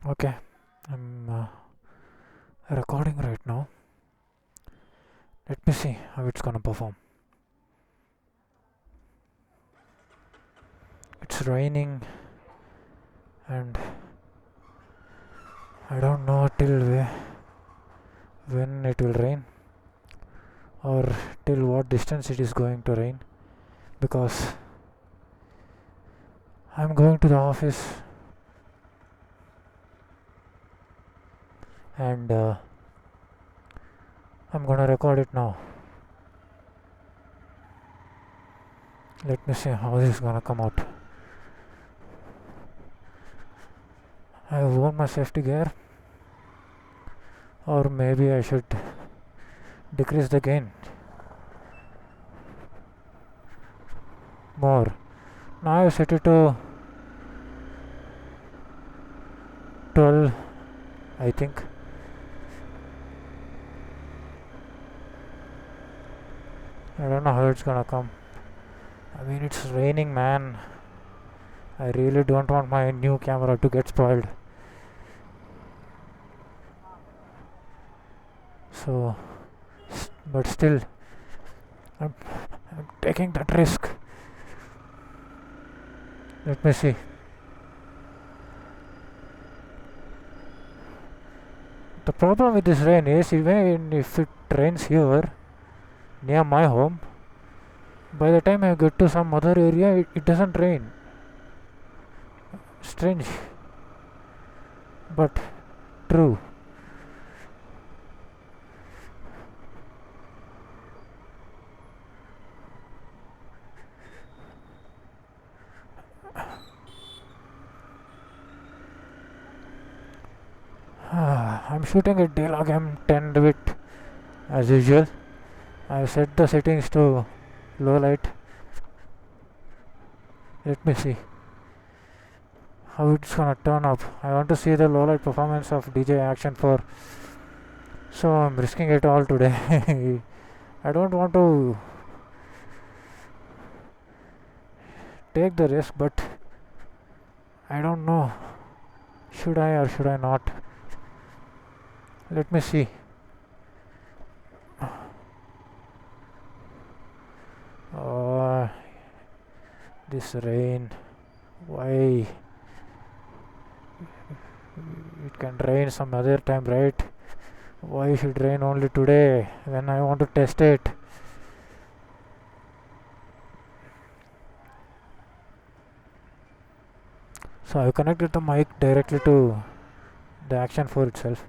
Okay, I'm recording right now. Let me see how it's gonna perform. It's raining and I don't know till when it will rain or till what distance it is going to rain, because I'm going to the office and I'm gonna record it now. Let me see how this is gonna come out. I have worn my safety gear, or maybe I should decrease the gain more. Now I set it to 12, I think. I don't know how it's gonna come. I mean, it's raining, man. I really don't want my new camera to get spoiled. So, but still, I'm, I'm taking that risk. Let me see. The problem with this rain is, even if it rains here near my home, by the time I get to some other area, it doesn't rain. Strange, but true. I'm shooting at D-Log M10 bit as usual. I set the settings to low light. Let me see how it's gonna turn up. I want to see the low light performance of DJI Action 4, so I'm risking it all today. I don't want to take the risk, but I don't know, should I or should I not. Let me see. Oh, this rain, why? It can rain some other time, right? Why should rain only today when I want to test it? So I connected the mic directly to the Action 4 itself.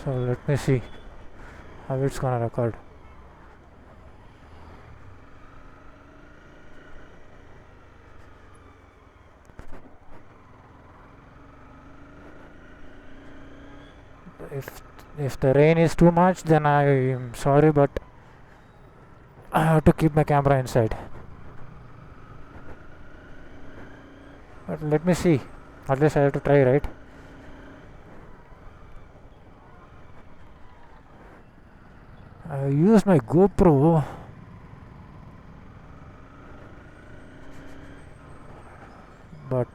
So let me see how it's gonna record. If the rain is too much, then I am sorry, but I have to keep my camera inside. But let me see. At least I have to try, right? I used my GoPro, but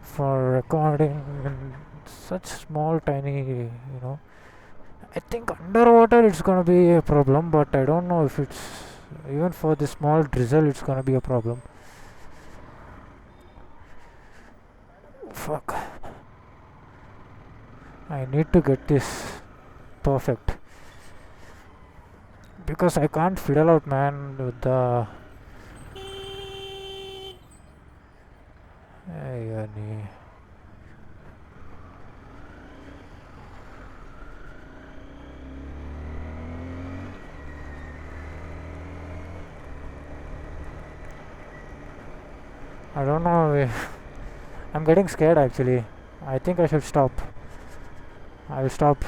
for recording in such small, tiny, I think underwater it's gonna be a problem, but I don't know if it's even for the small drizzle, it's gonna be a problem. Fuck. I need to get this perfect because I can't fiddle out, man, with the. Hey, I don't know if I'm getting scared actually. I think I should stop. I will stop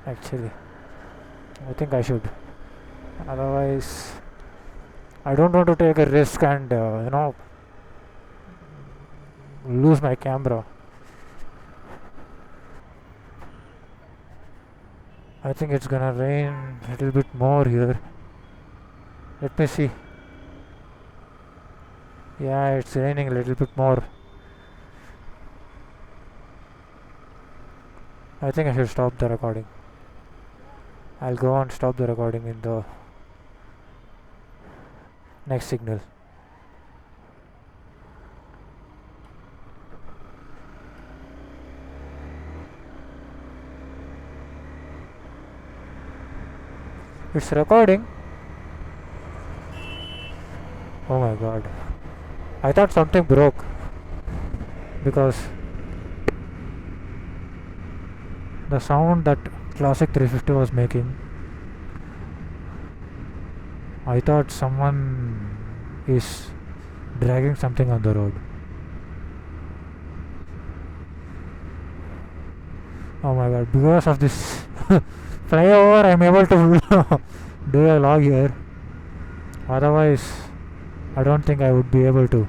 actually. I think I should. Otherwise, I don't want to take a risk and lose my camera. I think it's gonna rain a little bit more here. Let me see. Yeah, it's raining a little bit more. I think I should stop the recording. I'll go and stop the recording in the next signal. It's recording. Oh my god. I thought something broke because the sound that Classic 350 was making, I thought someone is dragging something on the road. Oh my god, because of this flyover I'm able to do a log here. Otherwise I don't think I would be able to.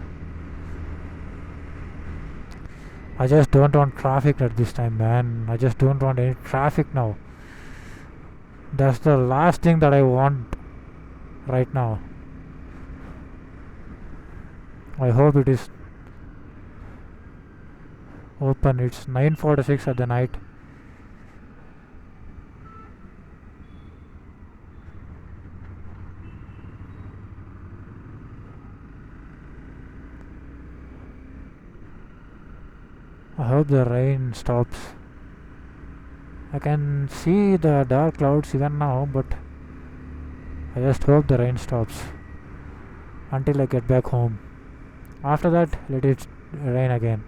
I just don't want traffic at this time, man. I just don't want any traffic now. That's the last thing that I want right now. I hope it is open. It's 9:46 at the night. I hope the rain stops. I can see the dark clouds even now, but I just hope the rain stops until I get back home. After that, let it rain again.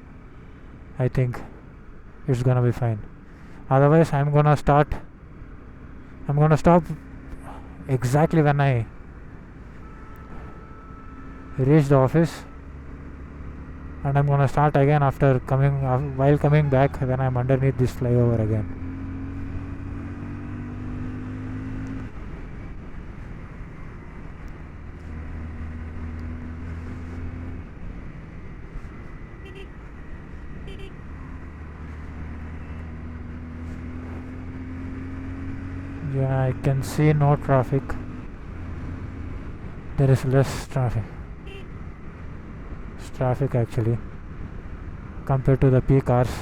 I think it's gonna be fine. Otherwise, I'm gonna stop exactly when I reach the office, and I'm gonna start again after while coming back when I'm underneath this flyover again. Yeah, I can see no traffic. There is less traffic actually compared to the peak hours.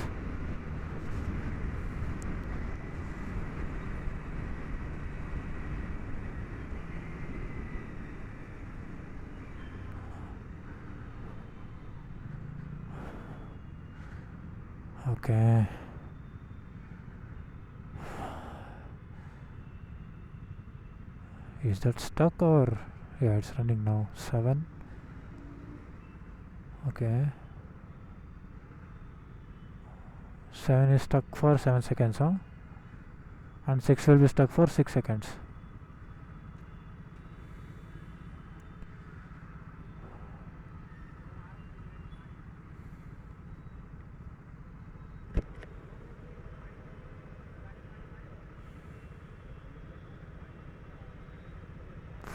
Okay. Is that stuck or yeah, it's running now. 7. Okay. 7 is stuck for 7 seconds, huh? And 6 will be stuck for 6 seconds.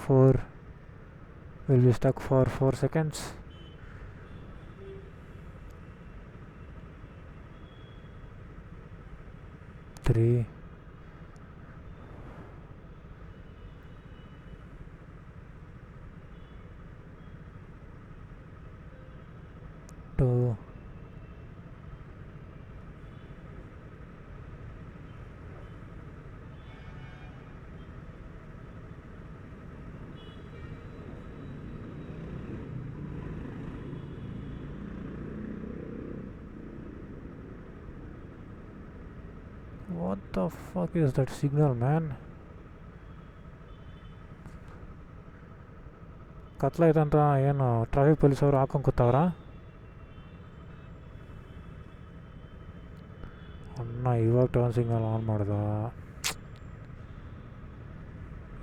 Four will be stuck for 4 seconds. 3. 2. What the fuck is that signal, man? ಕತ್ಲಾಯ್ತಂತ ಏನು traffic police ಅವರು ಹಾಕೊಂಡು ಕೂತವ್ರ? ಅಣ್ಣ ಇವಾಗ turn signal on ಮಾಡ್ದ.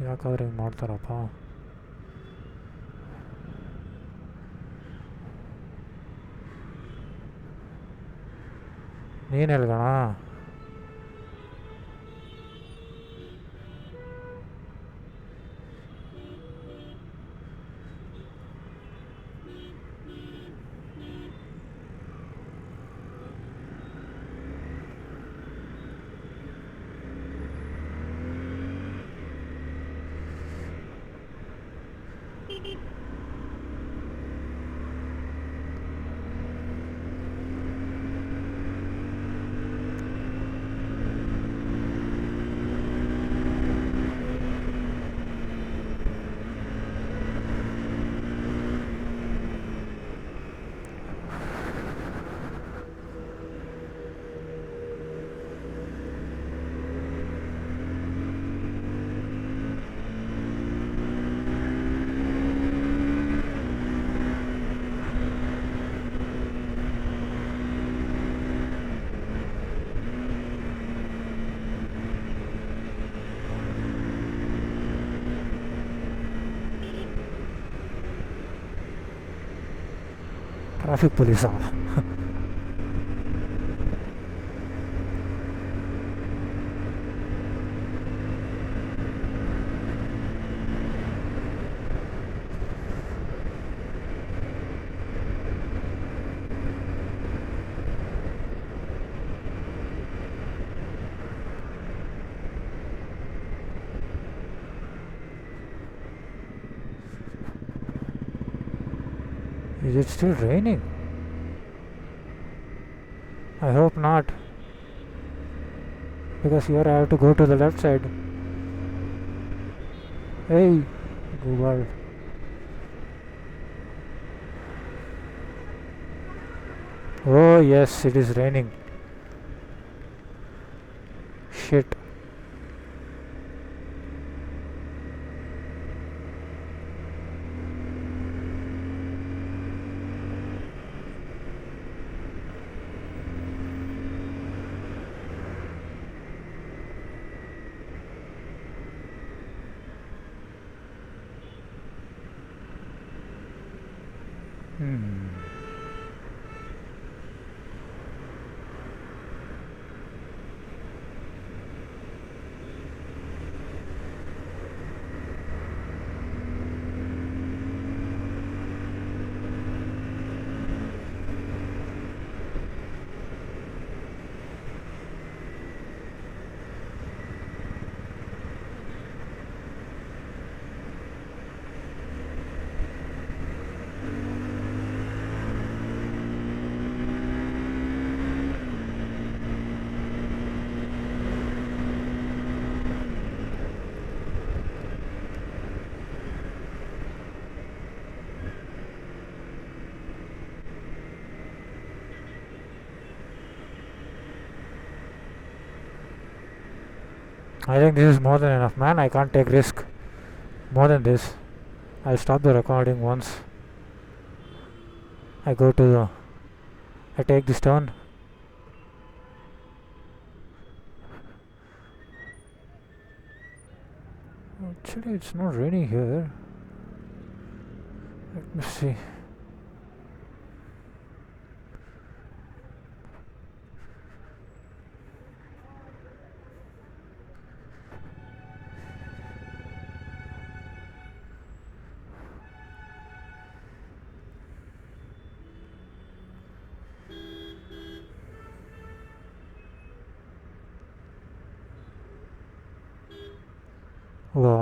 ಯಾಕಾದ್ರೆ ಹಿಂಗೆ ಮಾಡ್ತಾರಪ್ಪ? ನೀನು ಹೇಳ್ಗಣ? traffic police. Is it still raining? I hope not. Because here I have to go to the left side. Hey, Google. Oh yes, it is raining. Shit. I think this is more than enough, man. I can't take risk more than this. I'll stop the recording once I go to the... I take this turn. Actually, it's not raining here. Let me see.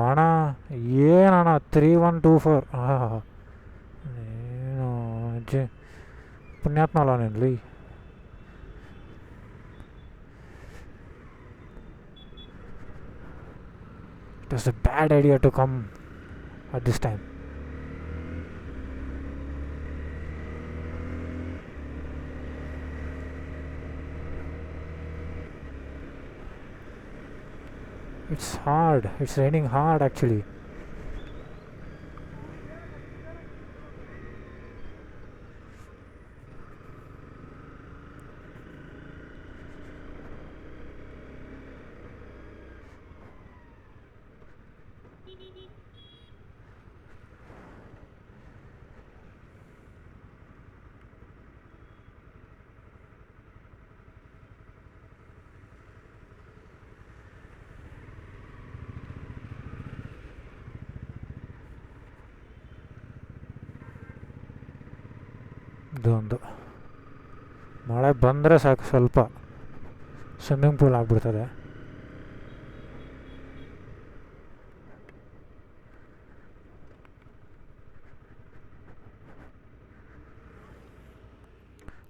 ಅಣ್ಣ ಏನಣ್ಣ 3124 ಏನು ಪುಣ್ಯಾತ್ಮ ಅಲ್ಲ ನಿಲ್ಲಿ. It was a bad idea to come at this time. It's hard. It's raining hard actually. ಇದೊಂದು ಮಳೆ ಬಂದರೆ ಸಾಕು, ಸ್ವಲ್ಪ ಸ್ವಿಮ್ಮಿಂಗ್ ಪೂಲ್ ಆಗಿಬಿಡ್ತದೆ.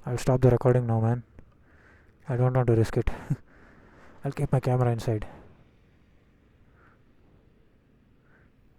I'll stop the recording now, man. I don't want to risk it. I'll keep my camera inside.